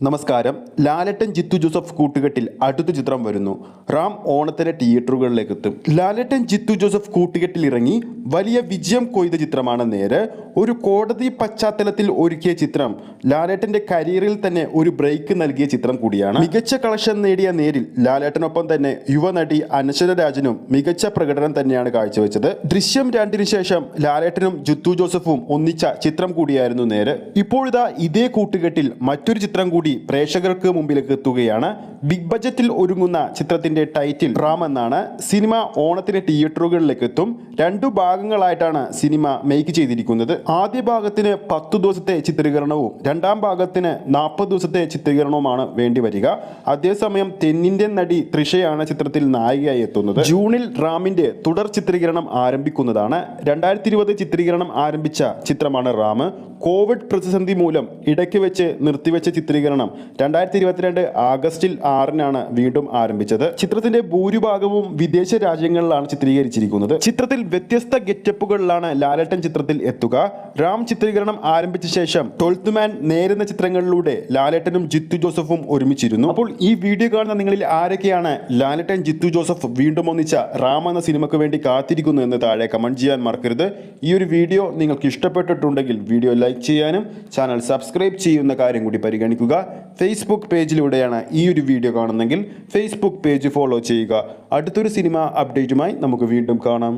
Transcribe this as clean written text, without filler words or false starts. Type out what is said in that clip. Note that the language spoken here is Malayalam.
നമസ്കാരം. ലാലേട്ടൻ ജിത്തു ജോസഫ് കൂട്ടുകെട്ടിൽ അടുത്ത ചിത്രം വരുന്നു. റാം ഓണത്തിന് തിയേറ്ററുകളിലേക്ക് എത്തും. ലാലേട്ടൻ ജിത്തു ജോസഫ് കൂട്ടുകെട്ടിൽ ഇറങ്ങി വലിയ വിജയം കൊയ്ത ചിത്രമാണ് നേര്. ഒരു കോടതി പശ്ചാത്തലത്തിൽ ഒരുക്കിയ ചിത്രം ലാലേട്ടന്റെ കരിയറിൽ തന്നെ ഒരു ബ്രേക്ക് നൽകിയ ചിത്രം കൂടിയാണ്. മികച്ച കളക്ഷൻ നേടിയ നേരിൽ ലാലേട്ടനൊപ്പം തന്നെ യുവനടി അനശ്വര രാജനും മികച്ച പ്രകടനം തന്നെയാണ് കാഴ്ചവെച്ചത്. ദൃശ്യം 2 ശേഷം ലാലേട്ടനും ജിത്തു ജോസഫും ഒന്നിച്ച ചിത്രം കൂടിയായിരുന്നു നേര്. ഇപ്പോഴിതാ ഇതേ കൂട്ടുകെട്ടിൽ മറ്റൊരു ചിത്രം കൂടി പ്രേക്ഷകർക്ക് മുമ്പിലേക്ക് എത്തുകയാണ്. ബിഗ് ബജറ്റിൽ ഒരുങ്ങുന്ന ചിത്രത്തിന്റെ ടൈറ്റിൽ റാം എന്നാണ്. സിനിമ ഓണത്തിന് തിയേറ്ററുകളിലേക്ക് എത്തും. 2 ഭാഗങ്ങളായിട്ടാണ് സിനിമ മേക്ക് ചെയ്തിരിക്കുന്നത്. ആദ്യ ഭാഗത്തിന് 10 ദിവസത്തെ ചിത്രീകരണവും രണ്ടാം ഭാഗത്തിന് 40 ദിവസത്തെ ചിത്രീകരണവുമാണ് വേണ്ടി വരിക. അതേസമയം തെന്നിന്ത്യൻ നടി തൃഷയാണ് ചിത്രത്തിൽ നായികയായി എത്തുന്നത്. ജൂണിൽ റാമിന്റെ തുടർ ചിത്രീകരണം ആരംഭിക്കുന്നതാണ്. 2020 ചിത്രീകരണം ആരംഭിച്ച ചിത്രമാണ് റാം. കോവിഡ് പ്രതിസന്ധി മൂലം ഇടയ്ക്ക് വെച്ച് നിർത്തിവെച്ച ചിത്രീകരണം 2022 ആഗസ്റ്റിൽ 6-നാണ് വീണ്ടും ആരംഭിച്ചത്. ചിത്രത്തിന്റെ ഭൂരിഭാഗവും വിദേശ രാജ്യങ്ങളിലാണ് ചിത്രീകരിച്ചിരിക്കുന്നത്. ചിത്രത്തിൽ വ്യത്യസ്ത ഗെറ്റപ്പുകളിലാണ് ലാലേട്ടൻ ചിത്രത്തിൽ എത്തുക. റാം ചിത്രീകരണം ആരംഭിച്ച ശേഷം 12th മാൻ നേരെന്ന ചിത്രങ്ങളിലൂടെ ലാലേട്ടനും ജിത്തു ജോസഫും ഒരുമിച്ചിരുന്നു. അപ്പോൾ ഈ വീഡിയോ കാണുന്ന നിങ്ങളിൽ ആരൊക്കെയാണ് ലാലേട്ടൻ ജിത്തു ജോസഫ് വീണ്ടും ഒന്നിച്ച റാം എന്ന സിനിമയ്ക്ക് വേണ്ടി കാത്തിരിക്കുന്നു എന്ന് താഴെ കമന്റ് ചെയ്യാൻ മറക്കരുത്. ഈ ഒരു വീഡിയോ നിങ്ങൾക്ക് ഇഷ്ടപ്പെട്ടിട്ടുണ്ടെങ്കിൽ വീഡിയോ ലൈക്ക് ചെയ്യാനും ചാനൽ സബ്സ്ക്രൈബ് ചെയ്യുന്ന കാര്യം കൂടി പരിഗണിക്കുക. ഫേസ്ബുക്ക് പേജിലൂടെയാണ് ഈ ഒരു വീഡിയോ കാണുന്നതെങ്കിൽ ഫേസ്ബുക്ക് പേജ് ഫോളോ ചെയ്യുക. അടുത്തൊരു സിനിമ അപ്ഡേറ്റുമായി നമുക്ക് വീണ്ടും കാണാം.